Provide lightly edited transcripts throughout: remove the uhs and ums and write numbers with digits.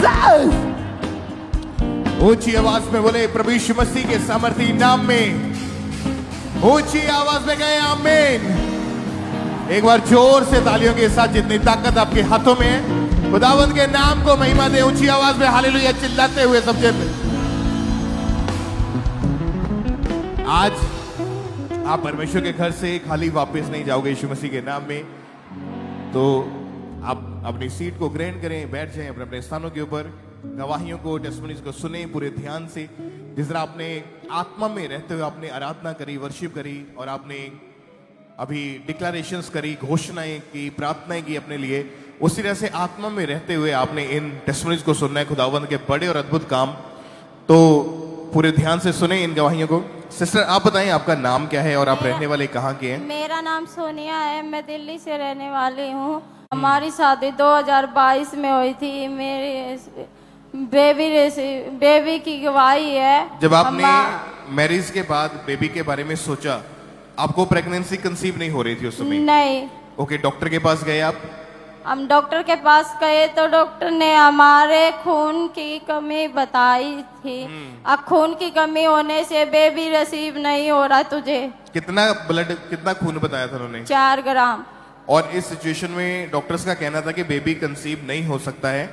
Jesus. ऊंची आवाज में बोले प्रभु यीशु मसीह के सामर्थी नाम में, ऊंची आवाज में गए आमीन। एक बार जोर से तालियों के साथ जितनी ताकत आपके हाथों में है, खुदावंद के नाम को महिमा दे। ऊंची आवाज में हालेलुया चिल्लाते हुए सब जन। आज आप परमेश्वर के घर से खाली वापस नहीं जाओगे यीशु मसीह के नाम में। तो आप अपनी सीट को ग्रहण करें, बैठ जाएं अपने अपने स्थानों के ऊपर। गवाहियों को, टेस्टिमनीज को सुने पूरे ध्यान से। जिस तरह आपने आत्मा में रहते हुए आपने आराधना करी, वर्शिप करी, और आपने अभी डिक्लेरेशंस करी, घोषणाएं की, प्रार्थनाएं की अपने लिए, उसी तरह से आत्मा में रहते हुए आपने इन टेस्टिमनीज को सुनना है, खुदावंद के बड़े और अद्भुत काम। तो पूरे ध्यान से सुने इन गवाहियों को। सिस्टर आप बताएं आपका नाम क्या है और आप रहने वाले कहाँ के हैं? मेरा नाम सोनिया है, मैं दिल्ली से रहने वाली हूँ। हमारी शादी 2022 में हुई थी। मेरी बेबी की गवाही है। जब आपने मैरिज के बाद बेबी के बारे में सोचा, आपको प्रेगनेंसी कंसीव नहीं हो रही थी उस समय? नहीं। ओके, डॉक्टर के पास गए आप? हम डॉक्टर के पास गए तो डॉक्टर ने हमारे खून की कमी बताई थी। अब खून की कमी होने से बेबी रिसीव नहीं हो रहा तुझे। कितना खून बताया था उन्होंने? 4 ग्राम। और इस सिचुएशन में डॉक्टर्स का कहना था कि बेबी कंसीव नहीं हो सकता है,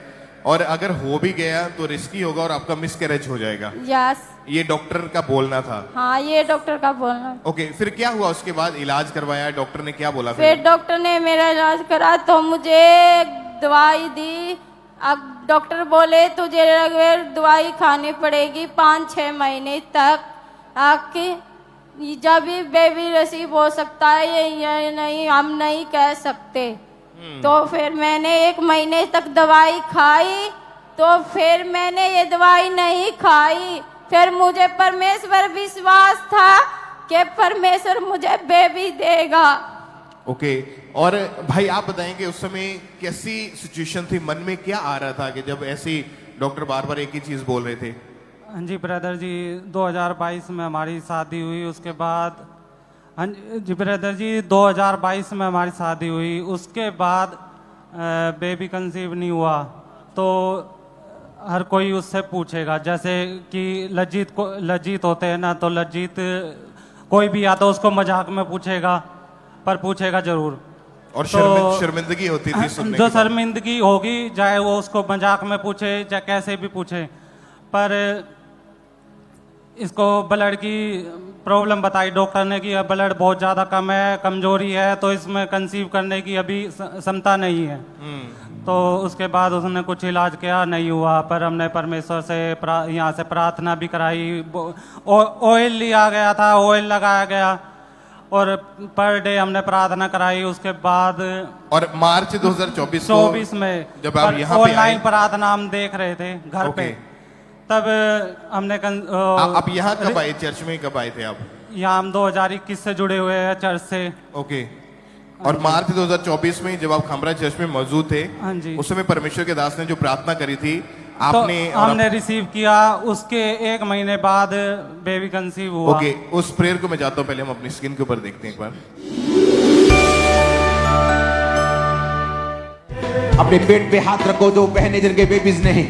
और अगर हो भी गया तो रिस्की होगा और आपका मिसकैरेज हो जाएगा। यस, ये डॉक्टर का बोलना था। हाँ, ये डॉक्टर का बोलना। ओके, फिर क्या हुआ उसके बाद? इलाज करवाया, डॉक्टर ने क्या बोला? फिर डॉक्टर ने मेरा इलाज करा तो मुझे दवाई दी। अब डॉक्टर बोले तुझे रेगुलर दवाई खानी पड़ेगी 5-6 महीने तक, आके जब भी बेबी रिसीव हो सकता है ये नहीं, हम नहीं कह सकते। तो फिर मैंने 1 महीने तक दवाई खाई, तो फिर मैंने ये दवाई नहीं खाई। फिर मुझे परमेश्वर विश्वास था कि परमेश्वर मुझे बेबी देगा। ओके, और भाई आप बताएंगे उस समय कैसी सिचुएशन थी, मन में क्या आ रहा था कि जब ऐसी डॉक्टर बार बार एक ही चीज बोल रहे थे? हाँ जी ब्रदर जी, 2022 में हमारी शादी हुई। उसके बाद हाँ जी ब्रदर जी, 2022 में हमारी शादी हुई। उसके बाद बेबी कंसीव नहीं हुआ। तो हर कोई उससे पूछेगा, जैसे कि लज्जित होते हैं ना, तो लज्जित कोई भी आता उसको मजाक में पूछेगा, पर पूछेगा जरूर। और तो शर्मिंदगी होती थी सुनने जो के बाद। शर्मिंदगी होगी, चाहे वो उसको मजाक में पूछे चाहे कैसे भी पूछे। पर इसको ब्लड की प्रॉब्लम बताई डॉक्टर ने कि ब्लड बहुत ज़्यादा कम है, कमजोरी है, तो इसमें कंसीव करने की अभी क्षमता नहीं है। तो उसके बाद उसने कुछ इलाज किया, नहीं हुआ। पर हमने परमेश्वर से यहाँ से प्रार्थना भी कराई। ऑयल लिया गया था, ऑयल लगाया गया, और पर डे हमने प्रार्थना कराई। उसके बाद और मार्च 2024 में जब आप यहाँ पे ऑनलाइन प्रार्थना हम देख रहे थे घर पे, तब हमने आप यहाँ कब आए? चर्च में कब आए थे आप? यहाँ हम 2021 से जुड़े हुए हैं चर्च से। ओके, और मार्च 2024 में जब आप खमरा चर्च में मौजूद थे, हाँ जी, उस समय परमेश्वर के दास ने जो प्रार्थना करी थी तो आपने हमने रिसीव किया। उसके 1 महीने बाद बेबी कंसीव हुआ। ओके, उस प्रेयर को मैं चाहता हूँ पहले हम अपनी स्क्रीन के ऊपर देखते हैं एक बार। अपने पेट पे हाथ रखो, जो बहने जिनके बेबीज नहीं,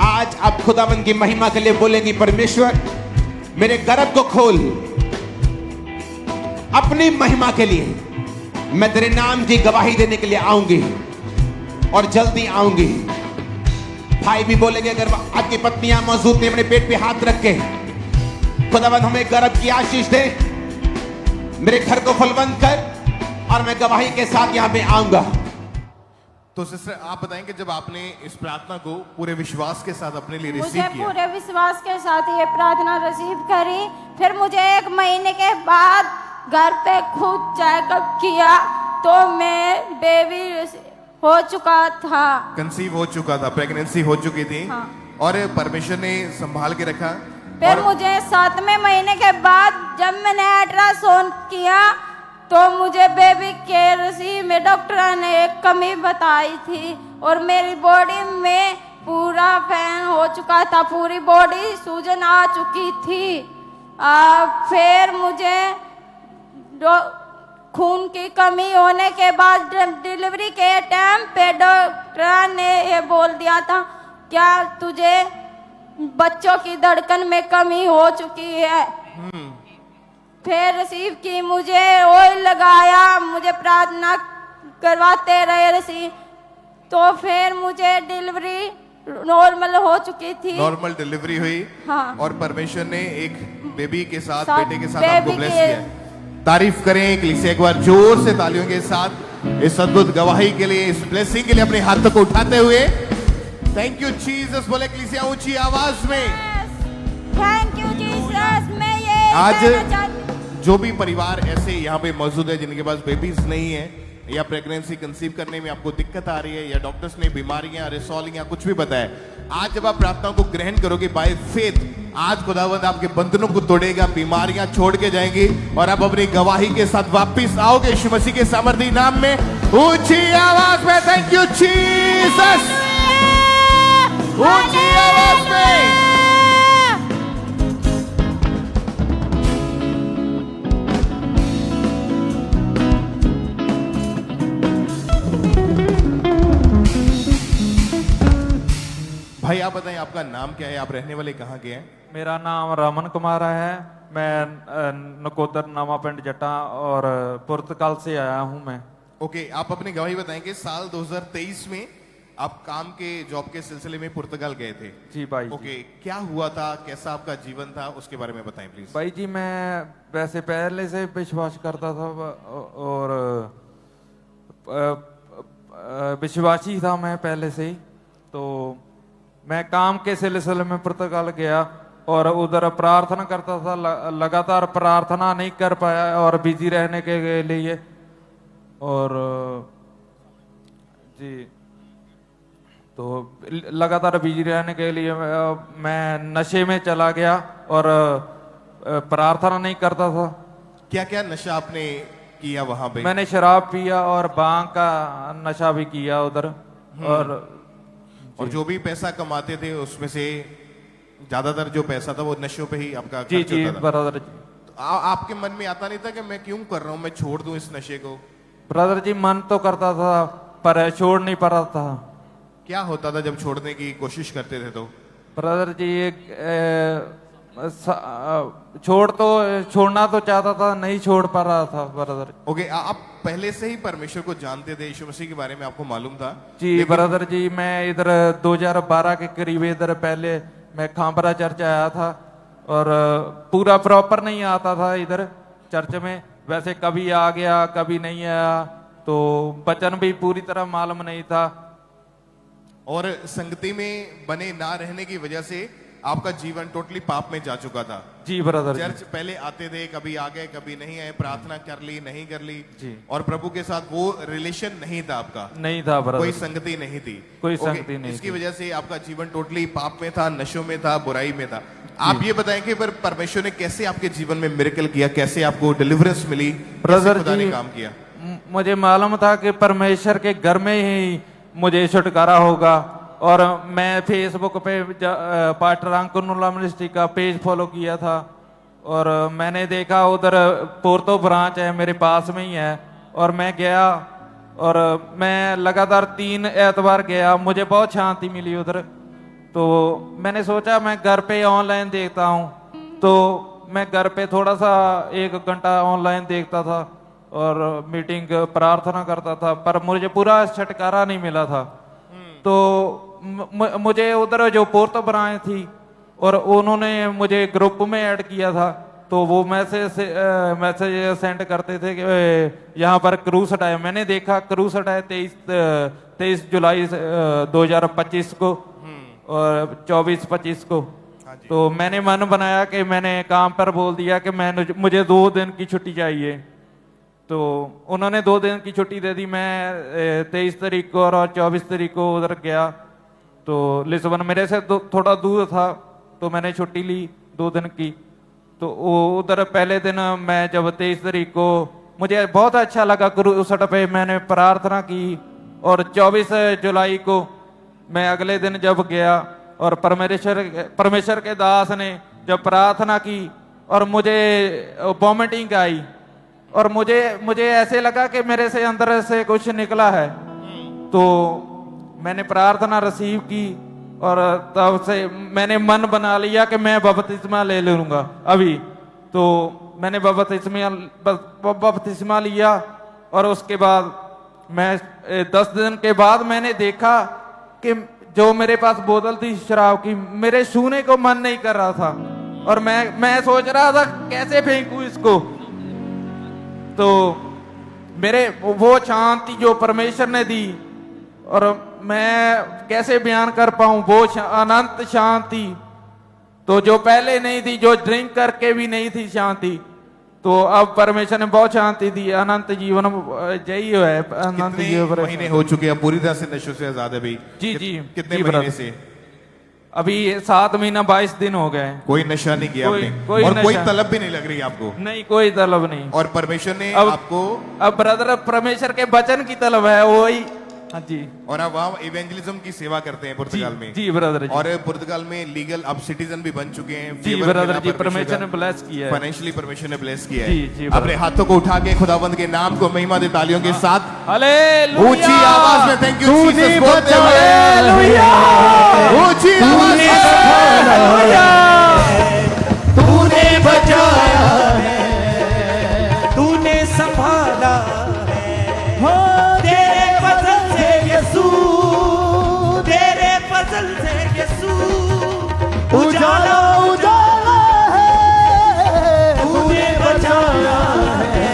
आज आप खुदावंद की महिमा के लिए बोलेंगी, परमेश्वर मेरे गर्भ को खोल, अपनी महिमा के लिए मैं तेरे नाम की गवाही देने के लिए आऊंगी और जल्दी आऊंगी। भाई भी बोलेंगे, अगर आपकी पत्नियां मौजूद नहीं, अपने पेट पे हाथ रख के, खुदावंद हमें गर्भ की आशीष दे, मेरे घर को फलवंत कर, और मैं गवाही के साथ यहां पे आऊंगा। तो सिस्टर आप बताएंगे जब आपने इस प्रार्थना को पूरे विश्वास के साथ अपने लिए रिसीव मुझे किया, पूरे विश्वास के साथ ये प्रार्थना रिसीव करी, फिर मुझे 1 महीने के बाद घर पे खुद चेकअप किया, तो मैं बेबी हो चुका था, कंसीव हो चुका था, प्रेगनेंसी हो चुकी थी। हाँ। और परमेश्वर ने संभाल के रखा। फिर मुझे 7वें महीने के बाद जब मैंने अल्ट्रासाउंड किया, तो मुझे बेबी के रिसीव में डॉक्टर ने एक कमी बताई थी, और मेरी बॉडी में पूरा फैन हो चुका था, पूरी बॉडी सूजन आ चुकी थी। फिर मुझे खून की कमी होने के बाद डिलीवरी के टाइम पे डॉक्टर ने ये बोल दिया था क्या तुझे बच्चों की धड़कन में कमी हो चुकी है? फिर रिसीव की, मुझे ऑयल लगाया, मुझे प्रार्थना करवाते रहे रिसीव, तो फिर मुझे डिलीवरी नॉर्मल हो चुकी थी। नॉर्मल डिलीवरी हुई। हाँ। और परमेश्वर ने एक बेबी के साथ, साथ बेटे के साथ बेबी आपको ब्लेस के- किया है। तारीफ करें कलीसिया एक बार जोर से तालियों के साथ इस अद्भुत गवाही के लिए, इस ब्लेसिंग के लिए अपने हाथों को उठाते हुए थैंक यू जीसस बोले कलीसिया ऊंची आवाज में। Thank you Jesus. मैं ये आज कहना चाहती- जो भी परिवार ऐसे यहाँ पे मौजूद है जिनके पास बेबीज नहीं है, या प्रेगनेंसी कंसीव करने में आपको दिक्कत आ रही है, या डॉक्टर्स ने बीमारियां, रिसॉल्विंग या कुछ भी बताया, आज जब आप प्रार्थनाओं को ग्रहण करोगे बाय फेथ, आज खुदावंद आपके बंधनों को तोड़ेगा, बीमारियां छोड़ के जाएंगी और आप अपनी गवाही के साथ वापिस आओगे यीशु मसीह के सामर्थी नाम में। ऊंची आवाज में थैंक यू जीसस, ऊंची आवाज में। भाई आप बताएं आपका नाम क्या है, आप रहने वाले कहाँ के हैं? मेरा नाम रमन कुमार है। मैं नकोदर नामा पिंड जट्टा और पुर्तगाल से आया हूं मैं। ओके, आप अपनी गवाही बताएंगे। साल 2023 में आप काम के जॉब के सिलसिले में पुर्तगाल गए थे। जी भाई जी। ओके, क्या हुआ था, कैसा आपका जीवन था, उसके बारे में बताएं प्लीज। भाई जी, मैं वैसे पहले से विश्वास करता था और विश्वासी था मैं पहले से ही। तो मैं काम के सिलसिले में पुर्तगाल गया और उधर प्रार्थना करता था। लगातार प्रार्थना नहीं कर पाया और बिजी रहने के लिए, और जी तो लगातार बिजी रहने के लिए मैं नशे में चला गया और प्रार्थना नहीं करता था। क्या क्या नशा आपने किया वहां पे? मैंने शराब पिया और भांग का नशा भी किया उधर। और जो भी पैसा कमाते थे उसमें से ज्यादातर जो पैसा था वो नशों पे ही आपका जी खर्च जी होता था। ब्रदर जी। तो आपके मन में आता नहीं था कि मैं क्यों कर रहा हूँ, मैं छोड़ दूं इस नशे को? ब्रदर जी, मन तो करता था पर छोड़ नहीं पा रहा था। क्या होता था जब छोड़ने की कोशिश करते थे तो? ब्रदर जी, छोड़ना तो चाहता था, नहीं छोड़ पा रहा था ब्रदर। ओके, आप पहले से ही परमेश्वर को जानते थे, यीशु मसीह के बारे में आपको मालूम था? जी ब्रदर जी, मैं इधर 2012 के करीब इधर पहले मैं खांपरा चर्च आया था और पूरा प्रॉपर नहीं आता था इधर चर्च में। वैसे कभी आ गया कभी नहीं आया, तो वचन भी पूरी तरह मालूम नहीं था। और संगति में बने ना रहने की वजह से आपका जीवन टोटली पाप में जा चुका था। जी ब्रदर जी। चर्च पहले आते थे, कभी आ गए कभी नहीं आए, प्रार्थना कर ली नहीं कर ली जी। और प्रभु के साथ वो रिलेशन नहीं था आपका, नहीं था ब्रदर। कोई संगति नहीं थी। कोई ओके, संगति नहीं इसकी थी। वजह से आपका जीवन टोटली पाप में था, नशों में था, बुराई में था। आप ये बताएं कि पर परमेश्वर ने कैसे आपके जीवन में मिरेकल किया, कैसे आपको डिलीवरेंस मिली, ब्रदर कैसे खुदा ने जी, काम किया? मुझे मालूम था कि परमेश्वर के घर में ही मुझे छुटकारा होगा। और मैं फेसबुक पे पास्टर अंकुर मिनिस्ट्री का पेज फॉलो किया था और मैंने देखा उधर पोर्तो ब्रांच है, मेरे पास में ही है। और मैं गया और मैं लगातार 3 एतवार गया, मुझे बहुत शांति मिली उधर। तो मैंने सोचा मैं घर पे ऑनलाइन देखता हूँ, तो मैं घर पे थोड़ा सा 1 घंटा ऑनलाइन देखता था और मीटिंग प्रार्थना करता था, पर मुझे पूरा छुटकारा नहीं मिला था। तो मुझे उधर जो पोर्तो ब्रांच थी और उन्होंने मुझे ग्रुप में ऐड किया था, तो वो मैसेज सेंड करते थे कि यहाँ पर क्रूसट है। मैंने देखा क्रूसट है 23 जुलाई 2025 को और 24-25 को। तो मैंने मन बनाया कि मैंने काम पर बोल दिया कि मुझे 2 दिन की छुट्टी चाहिए। तो उन्होंने 2 दिन की छुट्टी दे दी। मैं 23 तारीख को और 24 तारीख को उधर गया। तो लिस्बन मेरे से थोड़ा दूर था, तो मैंने छुट्टी ली 2 दिन की। तो उधर पहले दिन मैं जब 23 तारीख को, मुझे बहुत अच्छा लगा क्रूसट पे मैंने प्रार्थना की। और 24 जुलाई को मैं अगले दिन जब गया और परमेश्वर के दास ने जब प्रार्थना की और मुझे वॉमिटिंग आई और मुझे ऐसे लगा कि मेरे से अंदर से कुछ निकला है। तो मैंने प्रार्थना रिसीव की और तब से मैंने मन बना लिया कि मैं बपतिस्मा ले लूंगा अभी। तो मैंने बपतिस्मा लिया और उसके बाद मैं 10 दिन के बाद मैंने देखा कि जो मेरे पास बोतल थी शराब की, मेरे छूने को मन नहीं कर रहा था और मैं सोच रहा था कैसे फेंकूं इसको। तो मेरे वो शांति जो परमेश्वर ने दी, और मैं कैसे बयान कर पाऊं वो अनंत शांति, तो जो पहले नहीं थी, जो ड्रिंक करके भी नहीं थी शांति, तो अब परमेश्वर ने बहुत शांति दी। अनंत जीवन यही है। अनंत कितने जीवन महीने हो चुके हैं पूरी तरह से नशों से आजाद है भाई? जी जी। कितने जी महीने brother। से? अभी 7 महीना 22 दिन हो गए। कोई नशा नहीं किया कोई- आपने? कोई और कोई नशा। तलब भी नहीं लग रही आपको? नहीं, कोई तलब नहीं। और परमेश्वर ने अब- आपको, अब ब्रदर परमेश्वर के वचन की तलब है वही। हाँ जी और आप वहाँ इवेंजलिज्म की सेवा करते हैं जी पुर्तगाल में? जी ब्रदर जी। और पुर्तगाल में लीगल आप सिटीजन भी बन चुके हैं? जी favor ब्रदर मिला जी, परमेश्वर ने ब्लेस किया है। फाइनेंशियली परमेश्वर ने ब्लेस किया जी, है। जी, अपने brother। हाथों को उठा के खुदाबंद के नाम को महिमा दे तालियों के साथ हालेलुया। ऊंची आवाज में थैंक यू तूने जीसस बोलते हुए हालेलुया। ऊंची आवाज में तूने बचाया है, तूने संभाला है, हो तेरे फजल से यीशु, तेरे फजल से यीशु उजाला उजाला है। तूने बचाया है,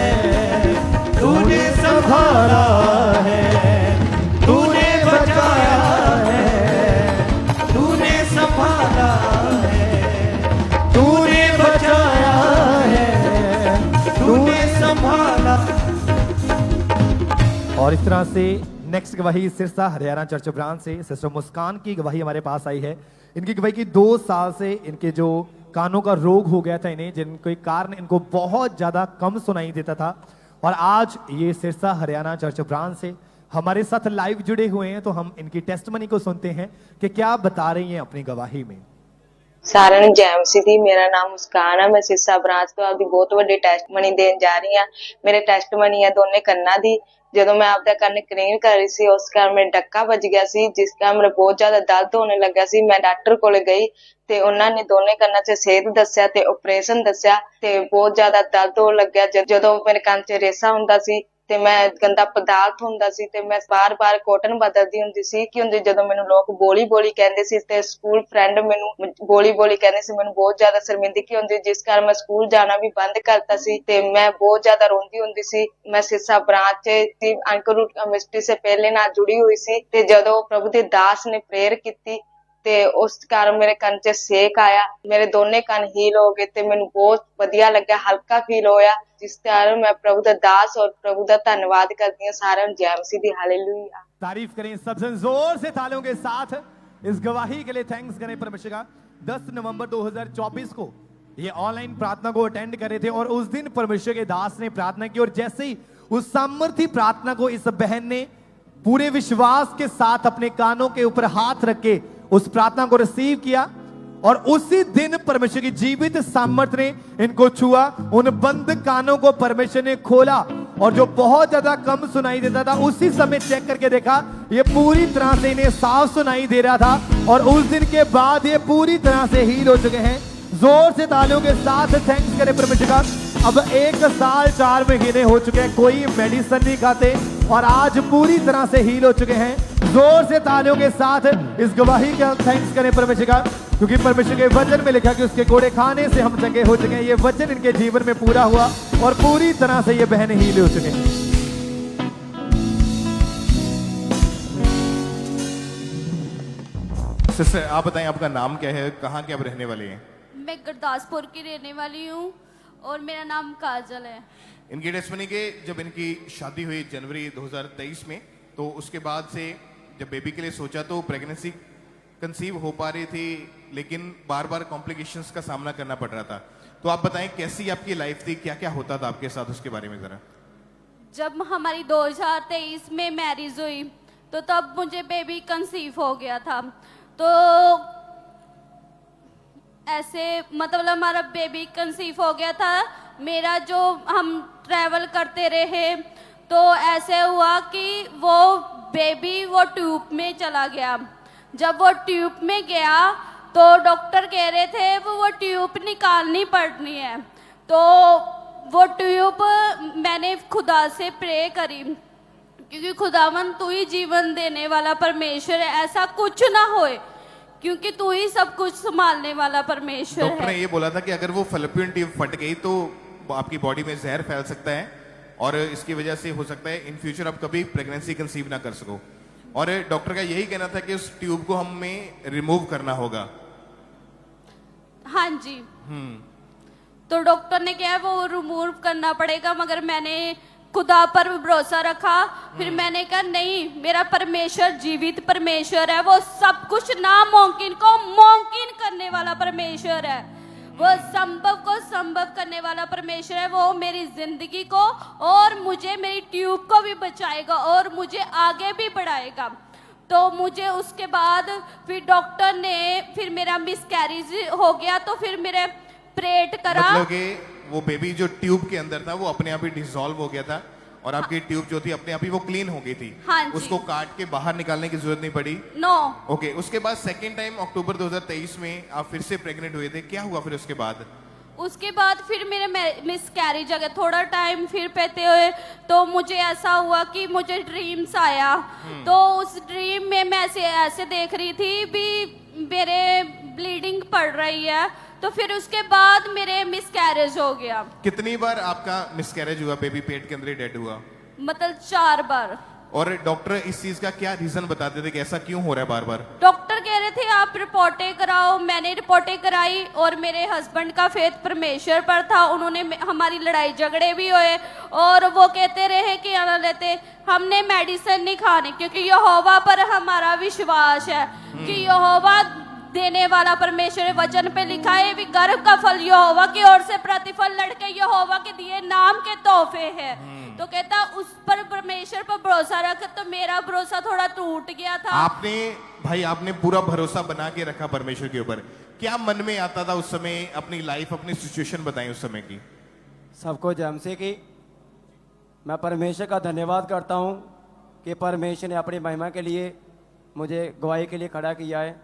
तूने संभाला है, तूने बचाया है, तूने संभाला है, तूने बचाया है, तूने संभाला। और इस तरह से नेक्स्ट गवाही सिरसा हरियाणा चर्च ब्रांच से सिस्टर मुस्कान की गवाही हमारे पास आई है। इनकी गवाही की 2 साल से इनके जो कानों का रोग हो गया था इन्हें, जिनके कारण इनको बहुत ज्यादा कम सुनाई देता था, और आज ये सिरसा हरियाणा चर्च ब्रांच से हमारे साथ लाइव जुड़े हुए हैं। तो हम इनकी टेस्टमनी को सुनते हैं कि क्या बता रही हैं अपनी गवाही में। ਸਾਰਿਆਂ ਨੂੰ ਜੈ ਮਸੀਹ ਦੀ। ਮੇਰਾ ਨਾਮ ਮੁਸਕਾਨ ਹੈ। ਮੈਂ ਸਿਰਸਾ ਬ੍ਰਾਂਚ ਤੋਂ ਆਪਦੀ ਬਹੁਤ ਵੱਡੀ ਟੈਸਟਮਨੀ ਦੇਣ ਜਾ ਰਹੀ ਹਾਂ। ਮੇਰੇ ਟੈਸਟਮਨੀ ਹੈ ਦੋਨੇ ਕੰਨਾਂ ਦੀ। ਜਦੋਂ ਮੈਂ ਆਪਦਾ ਕੰਨ ਕਲੀਨ ਕਰ ਰਹੀ ਸੀ ਉਸ ਕਾਰਨ ਮੇਰੇ ਡੱਕਾ ਵੱਜ ਗਿਆ ਸੀ, ਜਿਸ ਕਾਰਨ ਮੇਰੇ ਬਹੁਤ ਜ਼ਿਆਦਾ ਦਰਦ ਹੋਣ ਲੱਗਾ ਸੀ। ਮੈਂ ਡਾਕਟਰ ਕੋਲੇ ਗਈ ਤੇ ਉਹਨਾਂ ਨੇ ਦੋਨੇ ਕੰਨਾਂ 'ਚ ਛੇਦ ਦੱਸਿਆ ਤੇ ਆਪਰੇਸ਼ਨ ਦੱਸਿਆ ਤੇ ਬਹੁਤ ਜ਼ਿਆਦਾ ਦਰਦ ਹੋਣ ਲੱਗਿਆ। ਜਦੋਂ ਮੇਰੇ ਕੰਨ 'ਚ ਰੇਸ਼ਾ ਹੁੰਦਾ ਸੀ ਤੇ ਮੈਂ ਗੰਦਾ ਪਦਾਰਥ ਹੁੰਦਾ ਸੀ ਤੇ ਮੈਂ ਬਾਰ-ਬਾਰ ਕੋਟਨ ਬਦਲਦੀ ਹੁੰਦੀ ਸੀ ਕਿ ਜਦੋਂ ਮੈਨੂੰ ਲੋਕ ਬੋਲੀ ਕਹਿੰਦੇ ਸੀ ਤੇ ਸਕੂਲ ਫਰੈਂਡ ਮੈਨੂੰ ਬੋਲੀ ਕਹਿੰਦੇ ਸੀ। ਮੈਨੂੰ ਬਹੁਤ ਜ਼ਿਆਦਾ ਸ਼ਰਮਿੰਦਗੀ ਹੁੰਦੀ, ਜਿਸ ਕਾਰਨ ਮੈਂ ਸਕੂਲ ਜਾਣਾ ਵੀ ਬੰਦ ਕਰਤਾ ਸੀ ਤੇ ਮੈਂ ਬਹੁਤ ਜ਼ਿਆਦਾ ਰੋਂਦੀ ਹੁੰਦੀ ਸੀ। ਮੈਂ ਸਿਰਸਾ ਬ੍ਰਾਂਚ ਦੀ ਅੰਕਰੂਟ ਕਮਿਊਨਿਟੀ ਸੇ ਪਹਿਲੇ ਨਾਲ ਜੁੜੀ ਹੋਈ ਸੀ ਤੇ ਜਦੋਂ ਪ੍ਰਭੂ ਦੇ ਦਾਸ ਨੇ ਪ੍ਰੇਅਰ ਕੀਤੀ ਤੇ ਉਸ ਕਾਰਨ ਮੇਰੇ ਕੰਨ 'ਚ ਸੇਕ ਆਇਆ, ਮੇਰੇ ਦੋਨੇ ਕੰਨ ਹੀਲ ਹੋ ਗਏ ਤੇ ਮੈਨੂੰ ਬਹੁਤ ਵਧੀਆ ਲੱਗਿਆ, ਹਲਕਾ ਫੀਲ ਹੋਇਆ, जिस कारण मैं प्रभु दा दास और प्रभु दा धन्यवाद करती हूँ। सारे जय मसीह दी हालेलुया। तारीफ करें सबसे जोर से तालियों के साथ इस गवाही के लिए थैंक्स करें परमेश्वर का। 10 नवंबर 2024 को ये ऑनलाइन प्रार्थना को अटेंड कर रहे थे और उस दिन परमेश्वर के दास ने प्रार्थना की और जैसे ही उस सामर्थी प्रार्थना को इस बहन ने पूरे विश्वास के साथ अपने कानों के ऊपर हाथ रख के उस प्रार्थना को रिसीव किया और उसी दिन परमेश्वर की जीवित सामर्थ्य ने इनको छुआ। उन बंद कानों को परमेश्वर ने खोला और जो बहुत ज्यादा कम सुनाई देता था उसी समय चेक करके देखा ये पूरी तरह से इन्हें साफ सुनाई दे रहा था और उस दिन के बाद ये पूरी तरह से हील हो चुके हैं। जोर से तालियों के साथ थैंक्स करें परमेश्वर का। अब 1 साल 4 महीने हो चुके हैं, कोई मेडिसिन नहीं खाते और आज पूरी तरह से हील हो चुके हैं। जोर से तालियों के साथ इस गवाही का थैंक्स करें परमेश्वर का, क्योंकि परमेश्वर के वचन में लिखा कि उसके कोड़े खाने से हम चंगे हो चुके हैं। ये वचन इनके जीवन में पूरा हुआ और पूरी तरह से ये बहन हील हो चुके हैं। सिस्टर आप बताएं आपका नाम क्या है, कहाँ के आप रहने वाले हैं? मैं गुरदासपुर की रहने वाली हूँ और मेरा नाम काजल है। इनकी टेस्टमनी के जब इनकी शादी हुई जनवरी 2023 में, तो उसके बाद से जब बेबी के लिए सोचा तो प्रेगनेंसी कंसीव हो पा रही थी, लेकिन बार बार कॉम्प्लिकेशंस का सामना करना पड़ रहा था। तो आप बताएं कैसी आपकी लाइफ थी, क्या क्या होता था आपके साथ, उसके बारे में जरा। जब हमारी 2023 में मैरिज हुई तो तब मुझे बेबी कंसीव हो गया था। तो ऐसे मतलब हमारा बेबी कंसीव हो गया था। मेरा जो हम ट्रैवल करते रहे तो ऐसे हुआ कि वो बेबी वो ट्यूब में चला गया। जब वो ट्यूब में गया तो डॉक्टर कह रहे थे वो ट्यूब निकालनी पड़नी है। तो वो ट्यूब मैंने खुदा से प्रे करी, क्योंकि खुदावन तू ही जीवन देने वाला परमेश्वर है, ऐसा कुछ ना होए, क्योंकि तू ही सब कुछ संभालने वाला परमेश्वर डॉक्टर है। ने ये बोला था कि अगर वो फैलोपियन ट्यूब फट गई तो आपकी बॉडी में जहर फैल सकता है और इसकी वजह से हो सकता है इन फ्यूचर आप कभी प्रेगनेंसी कंसीव ना कर सको। और डॉक्टर का यही कहना था कि उस ट्यूब को हमें रिमूव करना होगा। हाँ जी। तो डॉक्टर ने कहा वो रिमूव करना पड़ेगा, मगर मैंने खुदा पर भरोसा रखा। फिर मैंने कहा नहीं, मेरा परमेश्वर जीवित परमेश्वर है, वो सब कुछ नामुमकिन को मुमकिन करने वाला परमेश्वर है, वो संभव को संभव करने वाला परमेश्वर है। वो मेरी जिंदगी को और मुझे मेरी ट्यूब को भी बचाएगा और मुझे आगे भी बढ़ाएगा। तो मुझे उसके बाद फिर डॉक्टर ने फिर मेरा मिसकैरेज हो गया, तो फिर मेरे प्रेट करा। मतलब कि वो बेबी जो ट्यूब के अंदर था वो अपने आप ही डिसॉल्व हो गया था और आपकी ट्यूब जो थी अपने आप ही वो क्लीन हो गई थी। हाँ जी। उसको काट के बाहर निकालने की जरूरत नहीं पड़ी। नो। ओके, उसके बाद सेकेंड टाइम अक्टूबर 2023 में आप फिर से प्रेग्नेंट हुए थे, क्या हुआ फिर उसके बाद? उसके बाद फिर मेरे मिसकैरेज आ गया। थोड़ा टाइम फिर पहते हुए तो मुझे ऐसा हुआ कि मुझे ड्रीम्स आया। तो उस ड्रीम में मैं ऐसे देख रही थी भी मेरे ब्लीडिंग पड़ रही है। तो फिर उसके बाद मेरे मिसकैरेज हो गया। कितनी बार आपका मिसकैरेज हुआ? बेबी पेट के अंदर ही डेड हुआ? मतलब 4 बार। और डॉक्टर इस चीज का क्या रीजन बताते थे कि ऐसा क्यों हो रहा है बार बार? डॉक्टर कह रहे थे आप रिपोर्टें कराओ। मैंने रिपोर्टें कराई और मेरे हस्बैंड का फेथ परमेश्वर पर था। उन्होंने हमारी लड़ाई झगड़े भी हुए और वो कहते रहे कि आना लेते, हमने मेडिसिन नहीं खानी, क्योंकि यहोवा पर हमारा विश्वास है कि यहोवा देने वाला परमेश्वर। वचन पे लिखा है भी गर्भ का फल यहोवा की ओर से प्रतिफल लड़के यहोवा के दिए नाम के तोहफे हैं। तो कहता उस पर परमेश्वर पर भरोसा रख। तो मेरा भरोसा थोड़ा टूट गया था। आपने पूरा भरोसा बना के रखा परमेश्वर के ऊपर। क्या मन में आता था उस समय? अपनी लाइफ, अपनी सिचुएशन बताएं उस समय की। सबको जमसे की मैं परमेश्वर का धन्यवाद करता हूँ कि परमेश्वर ने अपनी महिमा के लिए मुझे गवाही के लिए खड़ा किया है।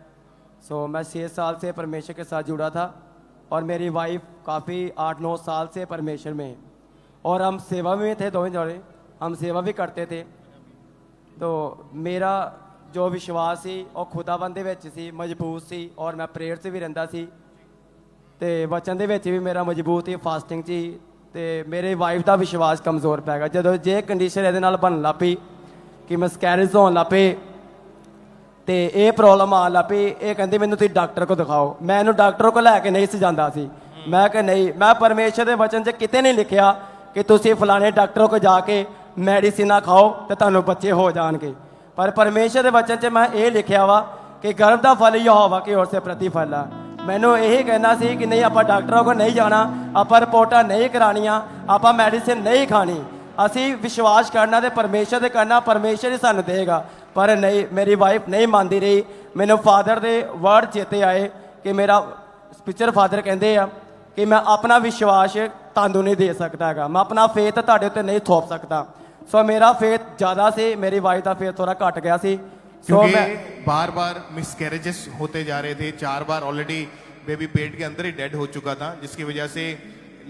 मैं 6 साल से परमेश्वर के साथ जुड़ा था और मेरी वाइफ काफ़ी 8-9 साल से परमेश्वर में है और हम सेवा में थे, दोनों जोड़े हम सेवा भी करते थे। तो मेरा जो विश्वास सी और खुदाबंद दे विच सी मजबूत सी और मैं प्रेयर से भी रहिंदा सी ते वचन दे विच भी मेरा मजबूत ही फास्टिंग ची ते मेरे वाइफ का विश्वास कमज़ोर पै गया। जो जे कंडीशन ये बन लग पई कि मिसकैरेज होने लग पे तो ये प्रॉब्लम आन लग पई। ये कहती मैनू तुसीं डॉक्टर को दिखाओ। मैं इन्हूं डॉक्टर को लैके नहीं सी जांदा सी। मैं कि नहीं, मैं परमेश्वर के वचन च किते नहीं लिखिया कि तुसीं फलाने डॉक्टर को जाके मैडिसिन खाओ तो तुहानूं बच्चे हो जाएंगे। पर परमेश्वर के वचन च मैं ये लिखिया वा कि गर्भ का फल यहोवा की ओर से प्रतिफल है। मैनू यही कहना सी कि नहीं, आपां डॉक्टरों को नहीं जाना, आपां रिपोर्टां नहीं करानियां, आपां मैडिसिन नहीं खानी, असी विश्वास करना तो परमेश्वर से करना, परमेश्वर ही सानू देगा। पर नहीं, मेरी वाइफ नहीं मानती रही। मैनू फादर के वर्ड चेते आए कि मेरा स्पिचर फादर कहते हैं कि मैं अपना विश्वास तुहानू नहीं दे सकता है, मैं अपना फेथ तुहाडे उत्ते नहीं थोप सकता। मेरा फेथ ज़्यादा से मेरी वाइफ का फेथ थोड़ा घट गया सी। क्योंकि बार बार मिसकैरेजेस होते जा रहे थे। 4 बार ऑलरेडी बेबी पेट के अंदर ही डेड हो चुका था, जिसकी वजह से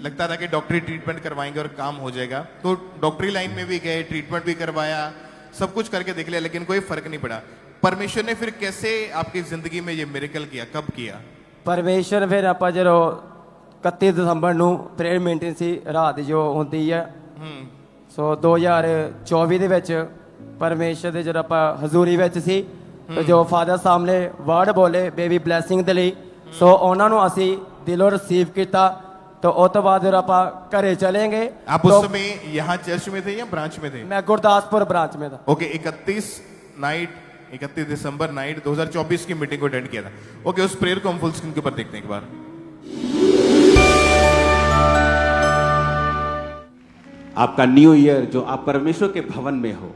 लगता था कि डॉक्टरी ट्रीटमेंट करवाएंगे और काम हो जाएगा। तो डॉक्टरी लाइन में भी गए, ट्रीटमेंट भी करवाया, सब कुछ करके देख लिया, लेकिन कोई फर्क नहीं पड़ा। परमेश्वर ने फिर कैसे आपकी जिंदगी में ये मिरेकल किया, कब किया? परमेश्वर फिर आप जो 31 दसंबर ਨੂੰ प्रेयर मीटिंग सी रात जो होती है। 2024 ਦੇ ਵਿੱਚ परमेश्वर ਦੇ ਜਦੋਂ ਆਪਾਂ ਹਜ਼ੂਰੀ ਵਿੱਚ ਸੀ तो जो फादर सामने वर्ड बोले बेबी ब्लैसिंग ਦੇ ਲਈ ਉਹਨਾਂ ਨੂੰ ਅਸੀਂ ਦਿਲੋਂ रिसीव किया। तो उस तो बाद फिर आप घरे चलेंगे। आप उस समय यहाँ चर्च में थे या ब्रांच में थे? मैं गुरदासपुर ब्रांच में था। ओके, 31 दिसंबर नाइट 2024 की मीटिंग को अटेंड किया था। ओके, उस प्रेयर को हम फुल स्क्रीन के ऊपर देखते हैं एक बार। आपका न्यू ईयर जो आप परमेश्वर के भवन में हो,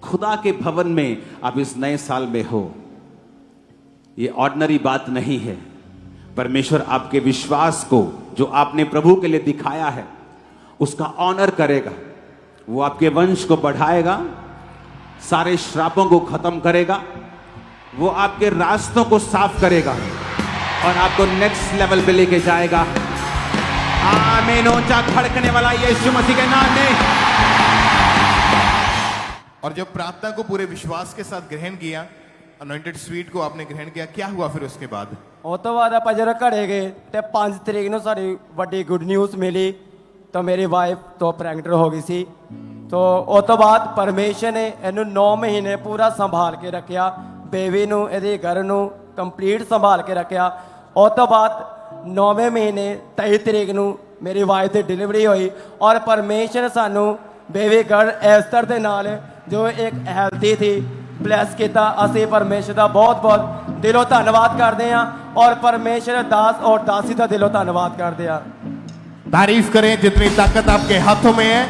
खुदा के भवन में आप इस नए साल में हो, ये ऑर्डिनरी बात नहीं है। परमेश्वर आपके विश्वास को जो आपने प्रभु के लिए दिखाया है उसका ऑनर करेगा। वो आपके वंश को बढ़ाएगा, सारे श्रापों को खत्म करेगा वो आपके रास्तों को साफ करेगा और आपको नेक्स्ट लेवल पे लेके जाएगा। आमीन। ऊंचा धड़कने वाला यीशु मसीह के नाम में। और जब प्रार्थना को पूरे विश्वास के साथ ग्रहण किया, अनॉइंटेड स्वीट को आपने ग्रहण किया, क्या हुआ फिर उसके बाद? ਉਹ ਤੋਂ ਬਾਅਦ ਆਪਾਂ ਜਦੋਂ ਘਰੇ ਗਏ ਤੇ 5 ਤਰੀਕ ਨੂੰ ਸਾਡੀ ਵੱਡੀ ਗੁੱਡ ਨਿਊਜ਼ ਮਿਲੀ ਤਾਂ ਮੇਰੀ ਵਾਈਫ ਤੋਂ ਪ੍ਰੈਗਨੈਂਟ ਹੋ ਗਈ ਸੀ। तो ਉਸ ਤੋਂ ਬਾਅਦ ਪਰਮੇਸ਼ਰ ਨੇ ਇਹਨੂੰ 9 ਮਹੀਨੇ ਪੂਰਾ ਸੰਭਾਲ ਕੇ ਰੱਖਿਆ, ਬੇਬੀ ਨੂੰ ਇਹਦੇ ਘਰ ਨੂੰ ਕੰਪਲੀਟ ਸੰਭਾਲ ਕੇ ਰੱਖਿਆ। ਉਸ ਤੋਂ ਬਾਅਦ 9ਵੇਂ ਮਹੀਨੇ 23 ਤਰੀਕ ਨੂੰ ਮੇਰੀ ਵਾਈਫ ਦੀ ਡਿਲੀਵਰੀ ਹੋਈ ਔਰ ਪਰਮੇਸ਼ਰ ਸਾਨੂੰ ਬੇਬੀ ਗਰਲ ਐਸਤਰ ਦੇ ਨਾਲ ਜੋ ਇੱਕ ਹੈਲਥੀ ਥੀ ਬਲੈਸ ਕੀਤਾ। ਅਸੀਂ ਪਰਮੇਸ਼ਰ ਦਾ ਬਹੁਤ ਦਿਲੋਂ ਧੰਨਵਾਦ ਕਰਦੇ ਹਾਂ और परमेश्वर दास और दासी का दिलों धन्यवाद करते हैं। तारीफ करें जितनी ताकत आपके हाथों में है,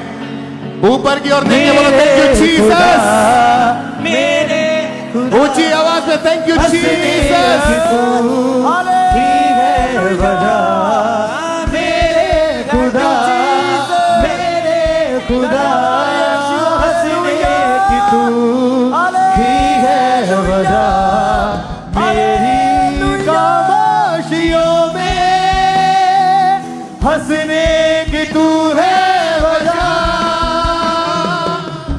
ऊपर की ओर देखिए, बोलो थैंक यू जीसस। मेरे ऊंची आवाज में थैंक यू जीसस। मेरे खुदा हंसने की तू ही है वजह, मेरी खामोशियों में हंसने की तू है वजह,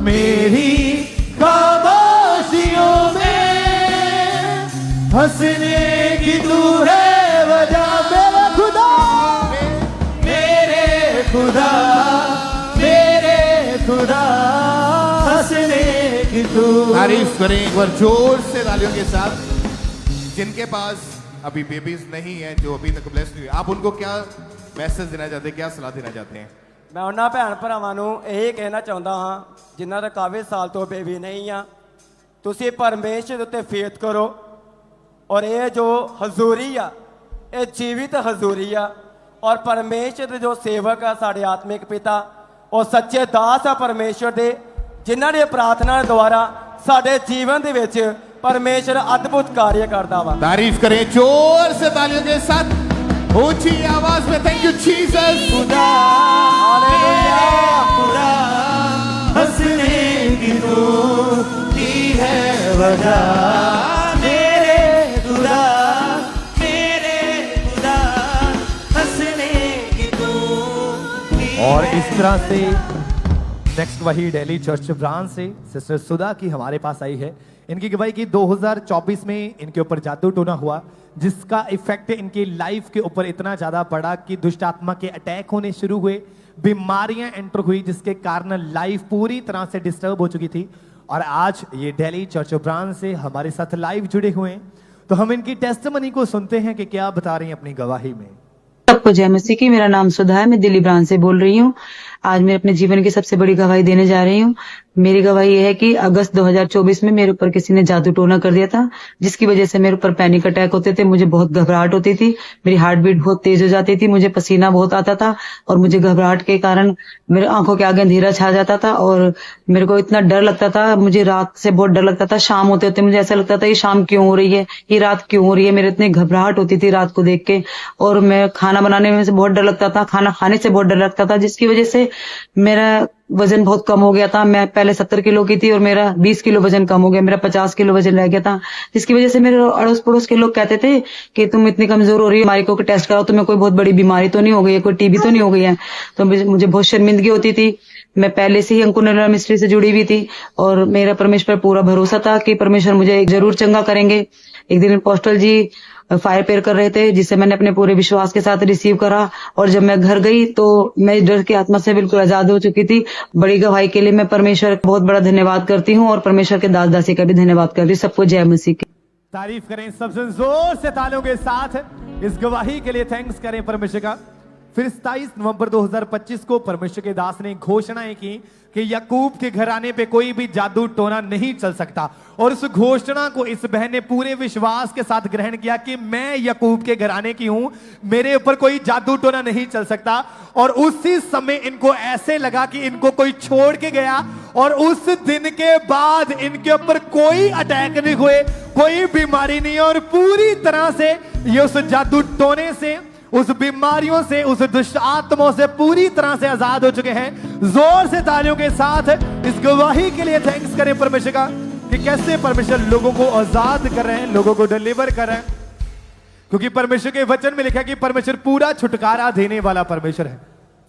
मेरी खामोशियों में हंसने की तू है वजह। मेरे खुदा मेरे खुदा मेरे खुदा हंसने की तू। तारीफ करें एक बार जोर से तालियों के साथ। जिनके पास अभी बेबीज नहीं है, जो अभी तक ब्लेस्ड हुए, आप उनको क्या मैसेज देना चाहते हैं, क्या सलाह देना चाहते हैं? ਮੈਂ ਉਹਨਾਂ ਭੈਣ ਭਰਾਵਾਂ ਨੂੰ ਇਹ ਕਹਿਣਾ ਚਾਹੁੰਦਾ ਹਾਂ ਜਿਨ੍ਹਾਂ ਦਾ ਕਾਫੀ ਸਾਲ ਤੋਂ ਬੇਬੀ ਨਹੀਂ ਆ, ਤੁਸੀਂ ਪਰਮੇਸ਼ਰ ਉੱਤੇ ਫੇਥ ਕਰੋ ਔਰ ਇਹ ਜੋ ਹਜ਼ੂਰੀ ਆ ਇਹ ਜੀਵਿਤ ਹਜ਼ੂਰੀ ਆ ਔਰ ਪਰਮੇਸ਼ਰ ਦੇ ਜੋ ਸੇਵਕ ਆ ਸਾਡੇ ਆਤਮਿਕ ਪਿਤਾ ਉਹ ਸੱਚੇ ਦਾਸ ਆ ਪਰਮੇਸ਼ਰ ਦੇ, ਜਿਨ੍ਹਾਂ ਦੀ ਪ੍ਰਾਰਥਨਾ ਦੁਆਰਾ ਸਾਡੇ ਜੀਵਨ ਦੇ ਵਿੱਚ परमेश्वर अद्भुत कार्य करता हुआ। तारीफ करें जोर से तालियों के साथ, ऊंची आवाज में थैंक यू जीसस। खुदा खुदा हंसने की तू ही है वजह, मेरे खुदा हंसने की तू। और इस तरह से नेक्स्ट वही दिल्ली चर्च ब्रांच से सिस्टर सुधा की हमारे पास आई है। इनकी गवाही की 2024 में इनके ऊपर जादू टोना हुआ, जिसका इफेक्ट इनकी लाइफ के ऊपर इतना ज्यादा पड़ा कि दुष्ट आत्मा के अटैक होने शुरू हुए, बीमारियां एंटर हुई, जिसके कारण लाइफ पूरी तरह से डिस्टर्ब हो चुकी थी। और आज ये दिल्ली चर्च ब्रांच से हमारे साथ लाइव जुड़े हुए हैं, तो हम इनकी टेस्टिमनी को सुनते हैं कि क्या बता रही हैं अपनी गवाही में। सबको जय मसीह की। मेरा नाम सुधा है, मैं दिल्ली ब्रांच से बोल रही हूँ। आज मैं अपने जीवन की सबसे बड़ी गवाही देने जा रही हूँ। मेरी गवाही यह है कि अगस्त 2024 में मेरे ऊपर किसी ने जादू टोना कर दिया था, जिसकी वजह से मेरे ऊपर पैनिक अटैक होते थे, मुझे बहुत घबराहट होती थी, मेरी हार्ट बीट बहुत तेज हो जाती थी, मुझे पसीना बहुत आता था और मुझे घबराहट के कारण मेरे आंखों के आगे अंधेरा छा जाता था और मेरे को इतना डर लगता था, मुझे रात से बहुत डर लगता था। शाम होते होते मुझे ऐसा लगता था ये शाम क्यों हो रही है, ये रात क्यों हो रही है, मेरे इतनी घबराहट होती थी रात को देख के। और मैं खाना बनाने में से बहुत डर लगता था, खाना खाने से बहुत डर लगता था, जिसकी वजह से मेरा वजन बहुत कम हो गया था। मैं पहले 70 किलो की थी और मेरा 20 किलो वजन कम हो गया, मेरा 50 किलो वजन रह गया था, जिसकी वजह से मेरे अड़ोस पड़ोस के लोग कहते थे कि तुम इतनी कमजोर हो रही हो, हमारी को टेस्ट कराओ, तुम्हें कोई बहुत बड़ी बीमारी तो नहीं हो गई है, कोई टीबी तो नहीं हो गई है। तो मुझे बहुत शर्मिंदगी होती थी। मैं पहले से ही अंकुर निर्मला मिस्ट्री से जुड़ी हुई थी और मेरा परमेश्वर पर पूरा भरोसा था कि परमेश्वर मुझे जरूर चंगा करेंगे। एक दिन अपोस्टल जी फायर पेयर कर रहे थे, जिसे मैंने अपने पूरे विश्वास के साथ रिसीव करा और जब मैं घर गई तो मैं डर की आत्मा से बिल्कुल आजाद हो चुकी थी। बड़ी गवाही के लिए मैं परमेश्वर का बहुत बड़ा धन्यवाद करती हूँ और परमेश्वर के दास दासी का भी धन्यवाद करती हूँ। सबको जय मसीह की। तारीफ करें सबसे जोर से तालियों के साथ इस गवाही के लिए थैंक्स करें परमेश्वर का। फिर 27 नवंबर 2025 को परमेश्वर के दास ने घोषणाएं की कि याकूब के घराने पे कोई भी जादू टोना नहीं चल सकता और उस घोषणा को इस बहन ने पूरे विश्वास के साथ ग्रहण किया कि मैं याकूब के घराने की हूं, मेरे ऊपर कोई जादू टोना नहीं चल सकता। और उसी समय इनको ऐसे लगा कि इनको कोई छोड़ के गया और उस दिन के बाद इनके ऊपर कोई अटैक नहीं हुए, कोई बीमारी नहीं और पूरी तरह से ये उस जादू टोने से, उस बीमारियों से, उस दुष्ट आत्माओं से पूरी तरह से आजाद हो चुके हैं। जोर से तालियों के साथ इस गवाही के लिए थैंक्स करें परमेश्वर का कि कैसे परमेश्वर लोगों को आजाद कर रहे हैं, लोगों को डिलीवर कर रहे हैं। क्योंकि परमेश्वर के वचन में लिखा है कि परमेश्वर पूरा छुटकारा देने वाला परमेश्वर है।